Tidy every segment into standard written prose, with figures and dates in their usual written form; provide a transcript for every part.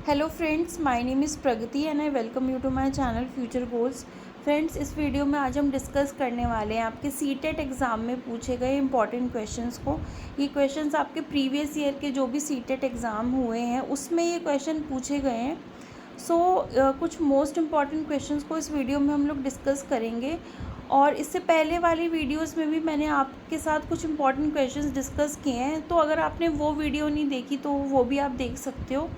Hello friends, my name is Pragati and I welcome you to my channel future goals. Friends, इस video में आज हम discuss करने वाले हैं आपके सीटेट एग्ज़ाम में पूछे गए इंपॉर्टेंट क्वेश्चंस को। ये क्वेश्चंस आपके प्रीवियस ईयर के जो भी सीटेट एग्ज़ाम हुए हैं उसमें ये क्वेश्चन पूछे गए हैं। कुछ मोस्ट इम्पॉर्टेंट क्वेश्चंस को इस वीडियो में हम लोग डिस्कस करेंगे। और इससे पहले वाली वीडियोस में भी मैंने आपके साथ कुछ इंपॉर्टेंट क्वेश्चंस डिस्कस किए हैं, तो अगर आपने वो वीडियो नहीं देखी तो वो भी आप देख सकते हो।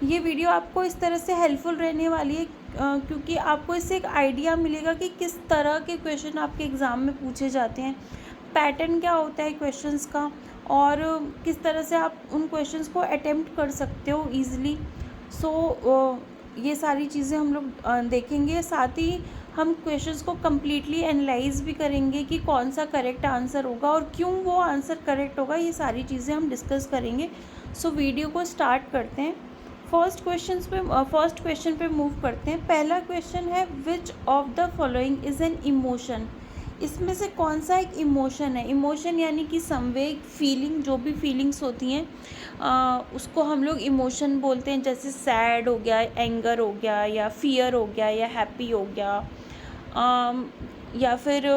ये वीडियो आपको इस तरह से हेल्पफुल रहने वाली है क्योंकि आपको इससे एक आइडिया मिलेगा कि किस तरह के क्वेश्चन आपके एग्ज़ाम में पूछे जाते हैं, पैटर्न क्या होता है क्वेश्चंस का, और किस तरह से आप उन क्वेश्चंस को अटेम्प्ट कर सकते हो ईज़िली। ये सारी चीज़ें हम लोग देखेंगे। साथ ही हम क्वेश्चंस को कम्प्लीटली एनालाइज भी करेंगे कि कौन सा करेक्ट आंसर होगा और क्यों वो आंसर करेक्ट होगा। ये सारी चीज़ें हम डिस्कस करेंगे। वीडियो को स्टार्ट करते हैं। फर्स्ट क्वेश्चन पे मूव करते हैं। पहला क्वेश्चन है, which of the following is an emotion. इसमें से कौन सा एक इमोशन है। इमोशन यानी कि संवेग, फीलिंग, जो भी फीलिंग्स होती हैं उसको हम लोग इमोशन बोलते हैं। जैसे सैड हो गया, एंगर हो गया, या फियर हो गया, या हैप्पी हो गया, या फिर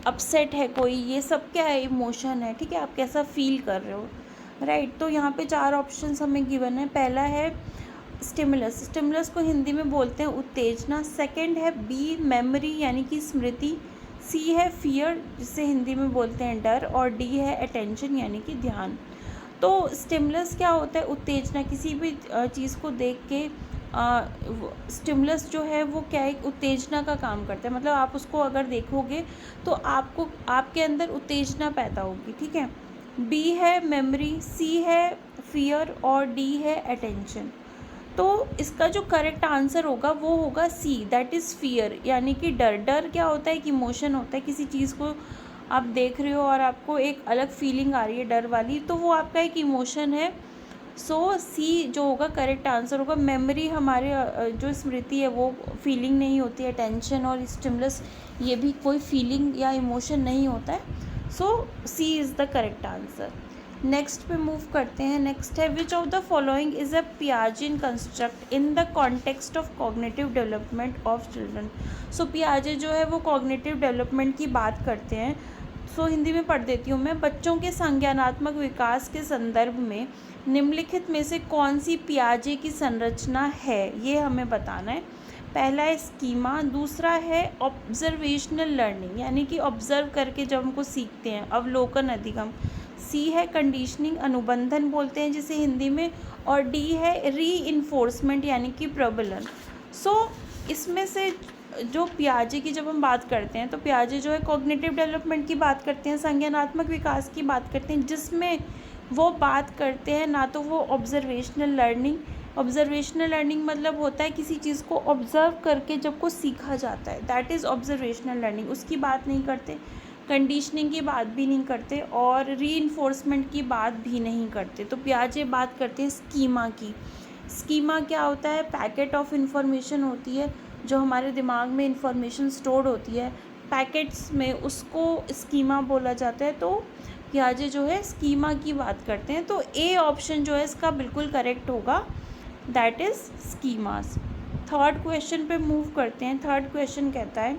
अपसेट है कोई। ये सब क्या है, इमोशन है। ठीक है, आप कैसा फील कर रहे हो, राइट। तो यहाँ पे 4 ऑप्शंस हमें गिवन है। पहला है स्टिमुलस। स्टिमुलस को हिंदी में बोलते हैं उत्तेजना। सेकंड है बी, मेमोरी यानी कि स्मृति। सी है फियर, जिसे हिंदी में बोलते हैं डर। और डी है अटेंशन यानी कि ध्यान। तो स्टिमुलस क्या होता है, उत्तेजना। किसी भी चीज़ को देख के स्टिमुलस जो है वो क्या है, उत्तेजना का काम करता है। मतलब आप उसको अगर देखोगे तो आपको आपके अंदर उत्तेजना पैदा होगी। ठीक है, बी है मेमोरी, सी है फियर और डी है अटेंशन। तो इसका जो करेक्ट आंसर होगा वो होगा सी, दैट इज़ फियर, यानी कि डर। डर क्या होता है, एक इमोशन होता है। किसी चीज़ को आप देख रहे हो और आपको एक अलग फीलिंग आ रही है डर वाली, तो वो आपका एक इमोशन है। सी जो होगा करेक्ट आंसर होगा। मेमोरी हमारे जो स्मृति है वो फीलिंग नहीं होती है। टेंशन और स्टिमुलस ये भी कोई फीलिंग या इमोशन नहीं होता है। C is the correct answer. Next पे मूव करते हैं। नेक्स्ट है, which of the following is a Piagetian construct in the context of cognitive development of children. पियाजे जो है वो कॉग्निटिव डेवलपमेंट की बात करते हैं। हिंदी में पढ़ देती हूँ मैं। बच्चों के संज्ञानात्मक विकास के संदर्भ में निम्नलिखित में से कौन सी पियाजे की संरचना है, ये हमें बताना है। पहला है स्कीमा, दूसरा है ऑब्जर्वेशनल लर्निंग यानी कि ऑब्जर्व करके जब हमको सीखते हैं, अवलोकन अधिगम। सी है कंडीशनिंग, अनुबंधन बोलते हैं जिसे हिंदी में। और डी है रीइंफोर्समेंट यानी कि प्रबलन। इसमें से जो पियाजे की जब हम बात करते हैं तो पियाजे जो है कॉग्निटिव डेवलपमेंट की बात करते हैं, संज्ञानात्मक विकास की बात करते हैं, जिसमें वो बात करते हैं ना तो वो ऑब्जर्वेशनल लर्निंग। ऑब्जर्वेशनल लर्निंग मतलब होता है किसी चीज़ को ऑब्जर्व करके जब को सीखा जाता है, दैट इज़ ऑब्जर्वेशनल लर्निंग। उसकी बात नहीं करते, कंडीशनिंग की बात भी नहीं करते और रीइंफोर्समेंट की बात भी नहीं करते। तो पियाजे बात करते हैं स्कीमा की। स्कीमा क्या होता है, पैकेट ऑफ इंफॉर्मेशन होती है जो हमारे दिमाग में इंफॉर्मेशन स्टोर होती है पैकेट्स में, उसको स्कीमा बोला जाता है। तो पियाजे जो है स्कीमा की बात करते हैं। तो ए ऑप्शन जो है इसका बिल्कुल करेक्ट होगा, that is schemas. Third question पे मूव करते हैं। थर्ड क्वेश्चन कहता है,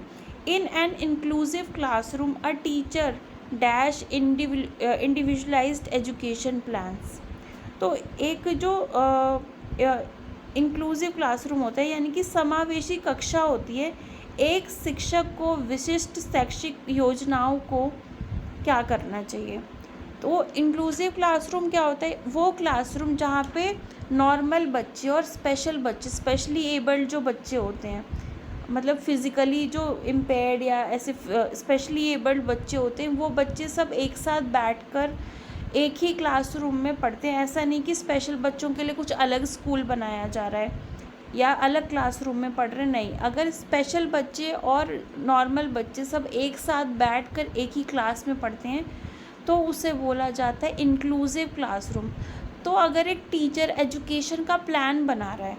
in an inclusive classroom a teacher dash individualised education plans. तो एक जो इंक्लूसिव क्लासरूम होता है यानी कि समावेशी कक्षा होती है, एक शिक्षक को विशिष्ट शैक्षिक योजनाओं को क्या करना चाहिए। तो इंक्लूसिव क्लासरूम क्या होता है, वो क्लासरूम जहाँ पे नॉर्मल बच्चे और स्पेशल बच्चे, स्पेशली एबल्ड जो बच्चे होते हैं, मतलब फिज़िकली जो इम्पेयर्ड या ऐसे स्पेशली एबल्ड बच्चे होते हैं, वो बच्चे सब एक साथ बैठकर एक ही क्लासरूम में पढ़ते हैं। ऐसा नहीं कि स्पेशल बच्चों के लिए कुछ अलग स्कूल बनाया जा रहा है या अलग क्लासरूम में पढ़ रहे, नहीं। अगर स्पेशल बच्चे और नॉर्मल बच्चे सब एक साथ बैठकर एक ही क्लास में पढ़ते हैं तो उसे बोला जाता है इंक्लूसिव क्लासरूम। तो अगर एक टीचर एजुकेशन का प्लान बना रहा है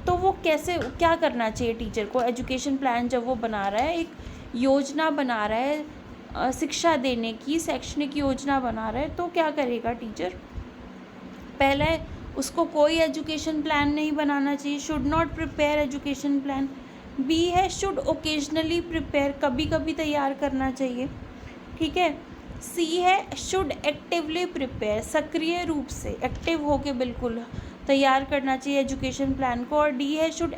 तो वो क्या करना चाहिए टीचर को। एजुकेशन प्लान जब वो बना रहा है, एक योजना बना रहा है शिक्षा देने की, शैक्षणिक योजना बना रहा है, तो क्या करेगा टीचर, पहले उसको कोई एजुकेशन प्लान नहीं बनाना चाहिए, should not prepare education plan. B है शुड ओकेजनली प्रिपेयर, कभी कभी तैयार करना चाहिए, ठीक है। सी है शुड एक्टिवली प्रिपेयर, सक्रिय रूप से एक्टिव होके बिल्कुल तैयार करना चाहिए एजुकेशन प्लान को। और डी है should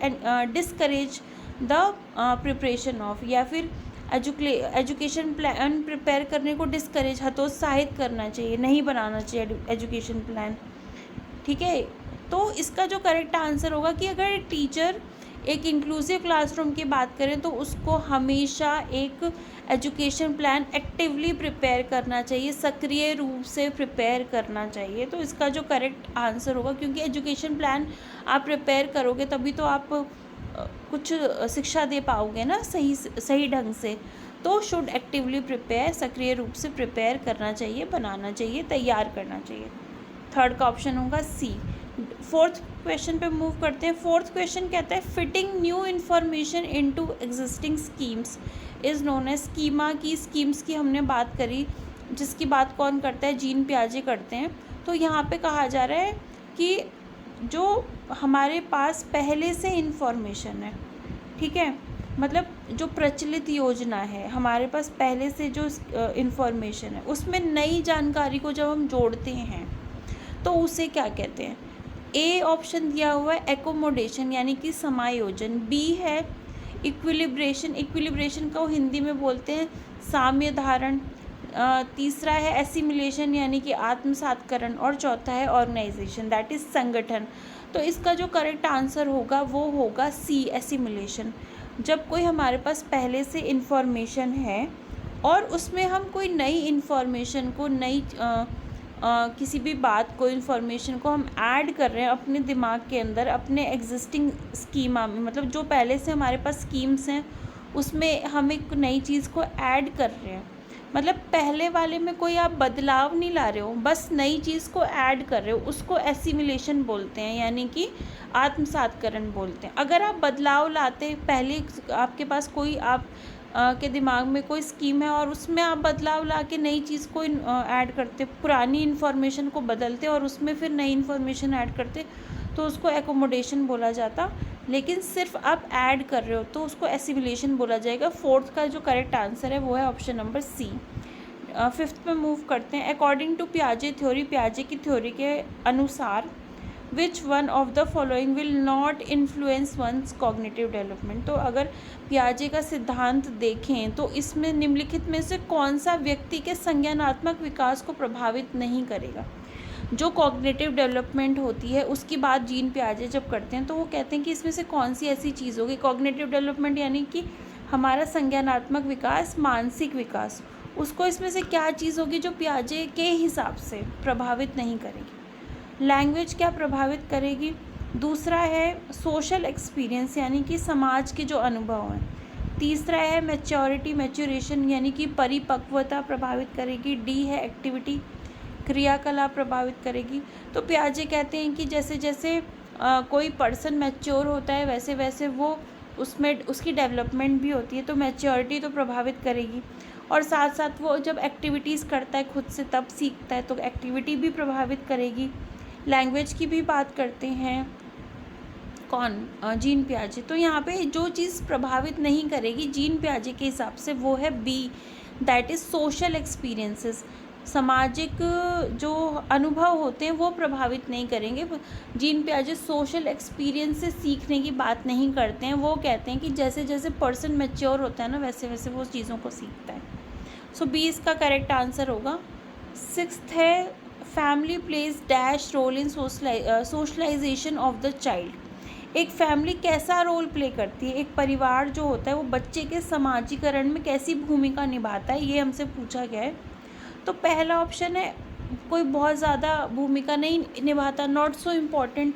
discourage the preparation of, या फिर एजुकेशन प्लान प्रिपेयर करने को डिस्करेज, हतोत्साहित करना चाहिए, नहीं बनाना चाहिए एजुकेशन प्लान, ठीक है। तो इसका जो करेक्ट आंसर होगा कि अगर एक टीचर एक इंक्लूसिव क्लासरूम की बात करें तो उसको हमेशा एक एजुकेशन प्लान एक्टिवली प्रिपेयर करना चाहिए, सक्रिय रूप से प्रिपेयर करना चाहिए। तो इसका जो करेक्ट आंसर होगा, क्योंकि एजुकेशन प्लान आप प्रिपेयर करोगे तभी तो आप कुछ शिक्षा दे पाओगे ना सही ढंग से। तो शुड एक्टिवली प्रिपेयर, सक्रिय रूप से प्रिपेयर करना चाहिए, बनाना चाहिए, तैयार करना चाहिए। थर्ड का ऑप्शन होगा सी। फोर्थ क्वेश्चन पे मूव करते हैं। फोर्थ क्वेश्चन कहता है fitting new information into existing schemes is known as. Schemes की हमने बात करी, जिसकी बात कौन करता है, जीन पियाजे करते हैं। तो यहाँ पे कहा जा रहा है कि जो हमारे पास पहले से इन्फॉर्मेशन है, ठीक है, मतलब जो प्रचलित योजना है हमारे पास पहले से जो इन्फॉर्मेशन है, उसमें नई जानकारी को जब हम जोड़ते हैं तो उसे क्या कहते हैं। ए ऑप्शन दिया हुआ है एकोमोडेशन, यानी कि समायोजन। बी है इक्विलिब्रेशन को हिंदी में बोलते हैं साम्य धारण। तीसरा है एसिमिलेशन, यानी कि आत्मसातकरण। और चौथा है ऑर्गेनाइजेशन, दैट इज़ संगठन। तो इसका जो करेक्ट आंसर होगा वो होगा सी, एसिमिलेशन। जब कोई हमारे पास पहले से इन्फॉर्मेशन है और उसमें हम कोई नई इन्फॉर्मेशन को, किसी भी बात को, इन्फॉर्मेशन को हम ऐड कर रहे हैं अपने दिमाग के अंदर, अपने एग्जिस्टिंग स्कीमा में, मतलब जो पहले से हमारे पास स्कीम्स हैं उसमें हम एक नई चीज़ को ऐड कर रहे हैं। मतलब पहले वाले में कोई आप बदलाव नहीं ला रहे हो, बस नई चीज़ को ऐड कर रहे हो, उसको एसिमिलेशन बोलते हैं, यानी कि आत्मसातकरण बोलते हैं। अगर आप बदलाव लाते, पहले आपके पास कोई के दिमाग में कोई स्कीम है और उसमें आप बदलाव ला के नई चीज़ को ऐड करते, पुरानी इन्फॉर्मेशन को बदलते और उसमें फिर नई इन्फॉर्मेशन ऐड करते, तो उसको एकोमोडेशन बोला जाता। लेकिन सिर्फ आप ऐड कर रहे हो तो उसको एसिमिलेशन बोला जाएगा। फोर्थ का जो करेक्ट आंसर है वो है ऑप्शन नंबर सी। फिफ्थ पे मूव करते हैं। अकॉर्डिंग टू पियाजे थ्योरी, पियाजे की थ्योरी के अनुसार which one of the following will not influence once cognitive development. तो अगर पियाजे का सिद्धांत देखें तो इसमें निम्नलिखित में से कौन सा व्यक्ति के संज्ञानात्मक विकास को प्रभावित नहीं करेगा। जो कॉग्निटिव डेवलपमेंट होती है उसकी बात जीन पियाजे जब करते हैं तो वो कहते हैं कि इसमें से कौन सी ऐसी चीज़ होगी, कॉग्निटिव डेवलपमेंट यानी कि हमारा संज्ञानात्मक विकास, मानसिक विकास, उसको इसमें से क्या चीज़ होगी जो पियाजे के हिसाब से प्रभावित नहीं करेगी। लैंग्वेज क्या प्रभावित करेगी। दूसरा है सोशल एक्सपीरियंस, यानी कि समाज के जो अनुभव हैं। तीसरा है मैच्योरेशन, यानी कि परिपक्वता प्रभावित करेगी। डी है एक्टिविटी, क्रियाकलाप प्रभावित करेगी। तो पियाजे कहते हैं कि जैसे जैसे कोई पर्सन मैच्योर होता है वैसे वैसे वो उसमें उसकी डेवलपमेंट भी होती है, तो मैच्योरिटी तो प्रभावित करेगी। और साथ साथ वो जब एक्टिविटीज़ करता है खुद से तब सीखता है, तो एक्टिविटी भी प्रभावित करेगी। लैंग्वेज की भी बात करते हैं कौन, जीन पियाजे। तो यहाँ पे जो चीज़ प्रभावित नहीं करेगी जीन पियाजे के हिसाब से वो है B, that is social experiences. सामाजिक जो अनुभव होते हैं वो प्रभावित नहीं करेंगे। जीन पियाजे सोशल एक्सपीरियंस से सीखने की बात नहीं करते हैं। वो कहते हैं कि जैसे जैसे पर्सन मैच्योर होता है ना वैसे वैसे वो चीज़ों को सीखता है। सो बी इसका करेक्ट आंसर होगा। सिक्स्थ है family plays dash role in socialization of the child. एक फैमिली कैसा रोल प्ले करती है, एक परिवार जो होता है वो बच्चे के समाजीकरण में कैसी भूमिका निभाता है, ये हमसे पूछा गया है। तो पहला ऑप्शन है कोई बहुत ज़्यादा भूमिका नहीं निभाता, नॉट सो इम्पॉर्टेंट,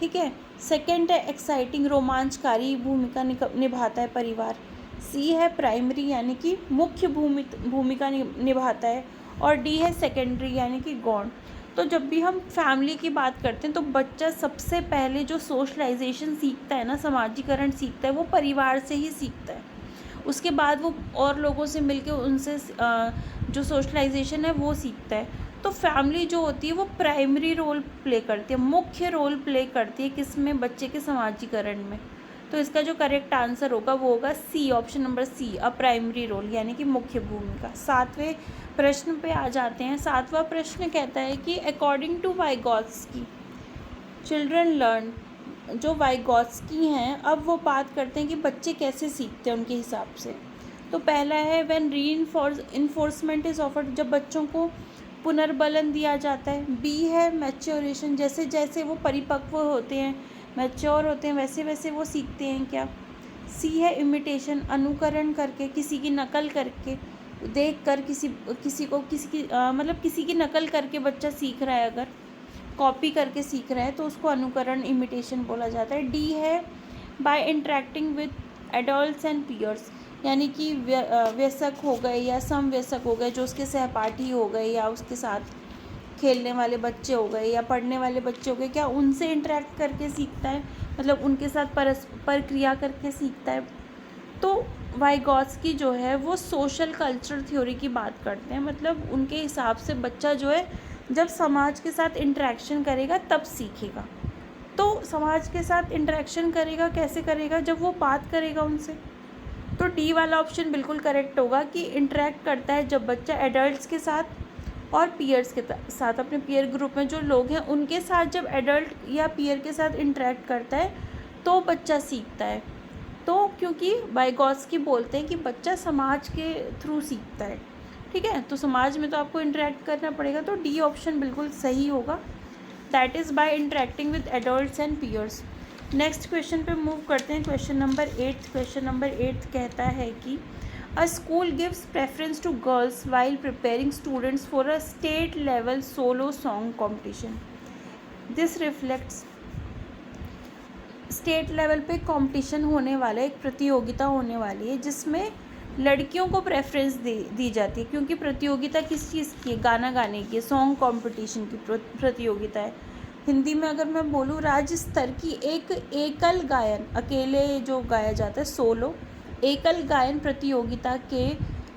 ठीक है। सेकंड है एक्साइटिंग, रोमांचकारी भूमिका निभाता है परिवार। सी है प्राइमरी, यानी कि मुख्य भूमिका निभाता है। और डी है सेकेंडरी, यानी कि गौण। तो जब भी हम फैमिली की बात करते हैं तो बच्चा सबसे पहले जो सोशलाइजेशन सीखता है ना, समाजीकरण सीखता है, वो परिवार से ही सीखता है। उसके बाद वो और लोगों से मिलके उनसे जो सोशलाइजेशन है वो सीखता है। तो फैमिली जो होती है वो प्राइमरी रोल प्ले करती है, मुख्य रोल प्ले करती है किसमें, बच्चे के समाजीकरण में। तो इसका जो करेक्ट आंसर होगा वो होगा C, option number C, a primary role, यानी कि मुख्य भूमिका। 7वें प्रश्न पे आ जाते हैं। 7वां प्रश्न कहता है कि अकॉर्डिंग टू वाइगॉत्स्की चिल्ड्रन लर्न, जो वाइगॉत्स्की हैं अब वो बात करते हैं कि बच्चे कैसे सीखते हैं उनके हिसाब से। तो पहला है व्हेन इन्फोर्समेंट इज़ ऑफर्ड, जब बच्चों को पुनर्बलन दिया जाता है। बी है मैच्योरेशन, जैसे जैसे वो परिपक्व होते हैं, मैच्योर होते हैं, वैसे वैसे वो सीखते हैं क्या। सी है इमिटेशन, अनुकरण करके, किसी की नकल करके, देख कर किसी की मतलब किसी की नकल करके बच्चा सीख रहा है, अगर कॉपी करके सीख रहा है तो उसको अनुकरण, इमिटेशन बोला जाता है। डी है by interacting with adults and peers, यानी कि व्यसक हो गए या समव्यसक हो गए, जो उसके सहपाठी हो गए या उसके साथ खेलने वाले बच्चे हो गए या पढ़ने वाले बच्चे हो गए, क्या उनसे इंटरेक्ट करके सीखता है, मतलब उनके साथ परस्पर क्रिया करके सीखता है। तो वाइगॉत्स्की जो है वो सोशल कल्चर थ्योरी की बात करते हैं, मतलब उनके हिसाब से बच्चा जो है जब समाज के साथ इंटरेक्शन करेगा तब सीखेगा। तो समाज के साथ इंटरेक्शन करेगा, कैसे करेगा, जब वो बात करेगा उनसे। तो डी वाला ऑप्शन बिल्कुल करेक्ट होगा कि इंटरेक्ट करता है जब बच्चा एडल्ट्स के साथ और पीयर्स के साथ, अपने पीयर ग्रुप में जो लोग हैं उनके साथ जब एडल्ट या पीयर के साथ इंटरेक्ट करता है तो बच्चा सीखता है। तो क्योंकि वाइगॉत्स्की बोलते हैं कि बच्चा समाज के थ्रू सीखता है, ठीक है, तो समाज में तो आपको इंटरेक्ट करना पड़ेगा, तो डी ऑप्शन बिल्कुल सही होगा, that is by interacting with adults and peers. Next question पे मूव करते हैं, क्वेश्चन नंबर 8। क्वेश्चन नंबर 8 कहता है कि a school gives preference to girls while preparing students for a state level solo song competition. This reflects, state level पे competition होने वाला है, एक प्रतियोगिता होने वाली है जिसमें लड़कियों को प्रेफरेंस दी जाती है, क्योंकि प्रतियोगिता किस चीज़ की है, गाना गाने की, सॉन्ग कंपटीशन की प्रतियोगिता है। हिंदी में अगर मैं बोलूँ, राज्य स्तर की एक एकल गायन, अकेले जो गाया जाता है, सोलो एकल गायन प्रतियोगिता के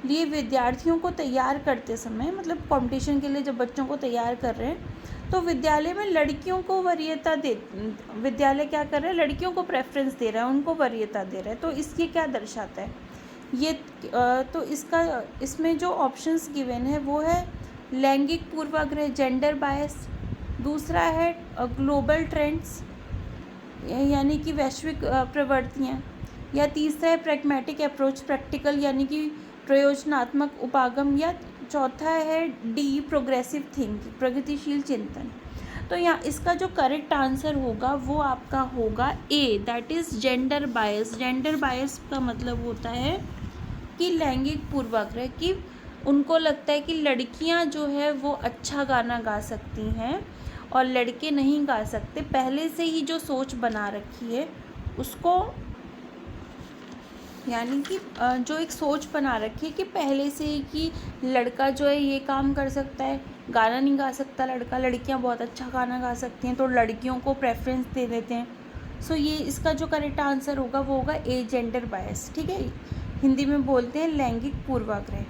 लिए विद्यार्थियों को तैयार करते समय, मतलब कंपटीशन के लिए जब बच्चों को तैयार कर रहे हैं तो विद्यालय में लड़कियों को वरीयता विद्यालय क्या कर रहा है, लड़कियों को प्रेफरेंस दे रहा है, उनको वरीयता दे रहा है। तो इसके क्या दर्शाता है ये, तो इसमें जो ऑप्शंस गिवन है वो है लैंगिक पूर्वाग्रह, जेंडर बायस, दूसरा है ग्लोबल ट्रेंड्स यानी कि वैश्विक प्रवृत्तियाँ, या तीसरा है प्रैग्मेटिक अप्रोच, प्रैक्टिकल यानी कि प्रयोजनात्मक उपागम, या चौथा है डी प्रोग्रेसिव थिंकिंग, प्रगतिशील चिंतन। तो यहाँ इसका जो करेक्ट आंसर होगा वो आपका होगा A, that is gender bias. Gender bias का मतलब होता है कि लैंगिक पूर्वाग्रह, कि उनको लगता है कि लड़कियां जो है वो अच्छा गाना गा सकती हैं और लड़के नहीं गा सकते, पहले से ही जो सोच बना रखी है उसको, यानी कि जो एक सोच बना रखी है कि पहले से ही कि लड़का जो है ये काम कर सकता है, गाना नहीं गा सकता लड़का, लड़कियां बहुत अच्छा गाना गा सकती हैं, तो लड़कियों को प्रेफरेंस दे देते हैं। सो ये इसका जो करेक्ट आंसर होगा वो होगा ए, जेंडर बायस, ठीक है, हिंदी में बोलते हैं लैंगिक पूर्वाग्रह।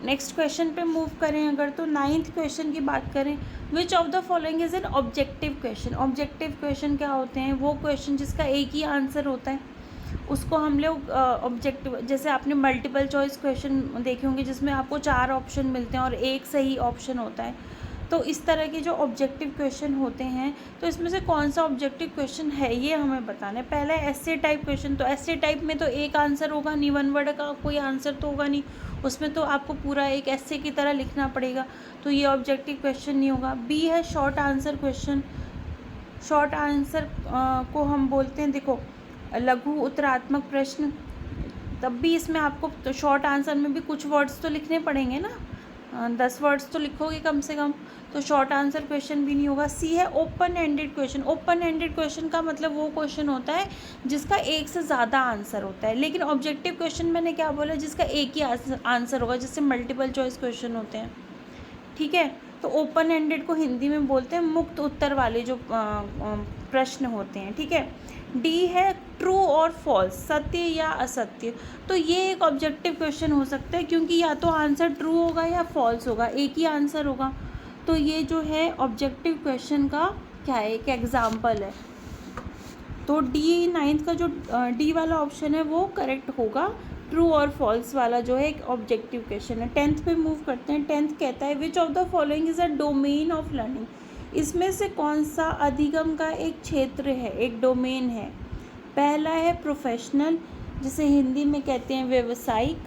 नेक्स्ट क्वेश्चन पे मूव करें अगर, तो 9th क्वेश्चन की बात करें, विच of the following is an objective question. Objective question क्या होते हैं, वो क्वेश्चन जिसका एक ही आंसर होता है उसको हम लोग ऑब्जेक्टिव, जैसे आपने मल्टीपल चॉइस क्वेश्चन देखे होंगे जिसमें आपको 4 ऑप्शन मिलते हैं और एक सही ऑप्शन होता है, तो इस तरह के जो ऑब्जेक्टिव क्वेश्चन होते हैं, तो इसमें से कौन सा ऑब्जेक्टिव क्वेश्चन है ये हमें बताना है। पहला है एस्से टाइप क्वेश्चन, तो एस्से टाइप में तो एक आंसर होगा नहीं, 1 वर्ड का कोई आंसर तो होगा नहीं, उसमें तो आपको पूरा एक एस्से की तरह लिखना पड़ेगा, तो ये ऑब्जेक्टिव क्वेश्चन नहीं होगा। बी है short answer question, short answer को हम बोलते हैं, देखो, लघु उत्तरात्मक प्रश्न, तब भी इसमें आपको तो शॉर्ट आंसर में भी कुछ वर्ड्स तो लिखने पड़ेंगे ना, 10 वर्ड्स तो लिखोगे कम से कम, तो शॉर्ट आंसर क्वेश्चन भी नहीं होगा। सी है open ended question. Open ended question का मतलब वो क्वेश्चन होता है जिसका एक से ज़्यादा आंसर होता है, लेकिन ऑब्जेक्टिव क्वेश्चन मैंने क्या बोला, जिसका एक ही आंसर होगा, जिससे मल्टीपल चॉइस क्वेश्चन होते हैं, ठीक है। तो ओपन एंडेड को हिंदी में बोलते हैं मुक्त उत्तर वाले जो प्रश्न होते हैं, ठीक है। डी है ट्रू और फॉल्स, सत्य या असत्य, तो ये एक ऑब्जेक्टिव क्वेश्चन हो सकता है क्योंकि या तो आंसर ट्रू होगा या फॉल्स होगा, एक ही आंसर होगा, तो ये जो है ऑब्जेक्टिव क्वेश्चन का क्या है, एक एग्जाम्पल है। तो डी नाइन्थ का जो डी वाला ऑप्शन है वो करेक्ट होगा। ट्रू और फॉल्स वाला जो है एक ऑब्जेक्टिव क्वेश्चन है। 10th पे मूव करते हैं। 10th कहता है which of the following is a domain of learning. इसमें से कौन सा अधिगम का एक क्षेत्र है, एक डोमेन है। पहला है प्रोफेशनल, जिसे हिंदी में कहते हैं व्यवसायिक।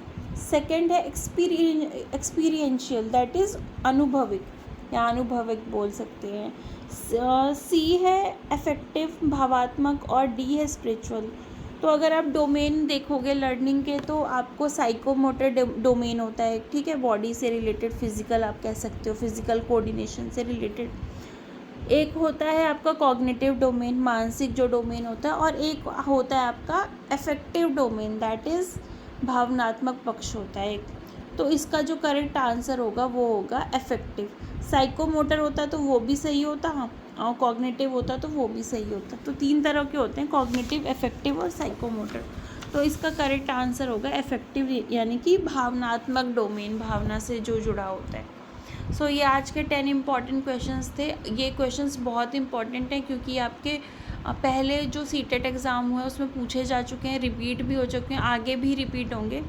सेकंड है एक्सपीरियंशियल, दैट इज़ अनुभविक या अनुभविक बोल सकते हैं। सी है अफेक्टिव, भावात्मक, और डी है स्पिरिचुअल। तो अगर आप डोमेन देखोगे लर्निंग के तो आपको साइकोमोटर डोमेन होता है, ठीक है, बॉडी से रिलेटेड, फिजिकल आप कह सकते हो, फिजिकल कोऑर्डिनेशन से रिलेटेड। एक होता है आपका कॉग्निटिव डोमेन, मानसिक जो डोमेन होता है, और एक होता है आपका अफेक्टिव डोमेन, दैट इज़ भावनात्मक पक्ष होता है एक। तो इसका जो करेक्ट आंसर होगा वो होगा अफेक्टिव। साइकोमोटर होता तो वो भी सही होता, हाँ, और कॉग्निटिव होता तो वो भी सही होता। तो 3 तरह के होते हैं, कॉग्निटिव, अफेक्टिव और साइकोमोटर। तो इसका करेक्ट आंसर होगा अफेक्टिव, यानी कि भावनात्मक डोमेन, भावना से जो जुड़ा होता है। सो ये आज के 10 इम्पॉर्टेंट क्वेश्चंस थे। ये क्वेश्चंस बहुत इंपॉर्टेंट हैं क्योंकि आपके पहले जो सीटेट एग्ज़ाम हुआ है उसमें पूछे जा चुके हैं, रिपीट भी हो चुके हैं, आगे भी रिपीट होंगे।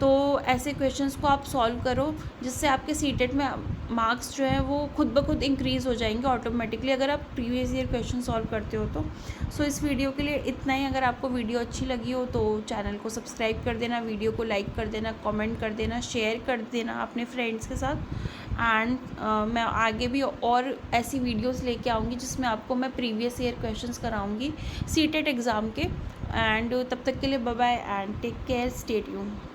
तो ऐसे क्वेश्चंस को आप सॉल्व करो जिससे आपके सीटेट में मार्क्स जो है वो खुद ब खुद इंक्रीज़ हो जाएंगे ऑटोमेटिकली, अगर आप प्रीवियस ईयर क्वेश्चन सॉल्व करते हो तो। सो इस वीडियो के लिए इतना ही। अगर आपको वीडियो अच्छी लगी हो तो चैनल को सब्सक्राइब कर देना, वीडियो को लाइक कर देना, कमेंट कर देना, शेयर कर देना अपने फ्रेंड्स के साथ। एंड मैं आगे भी और ऐसी वीडियोस लेके आऊँगी जिसमें आपको मैं प्रीवियस ईयर क्वेश्चंस कराऊँगी सीटेट एग्ज़ाम के। एंड तब तक के लिए bye bye and take care, stay tuned.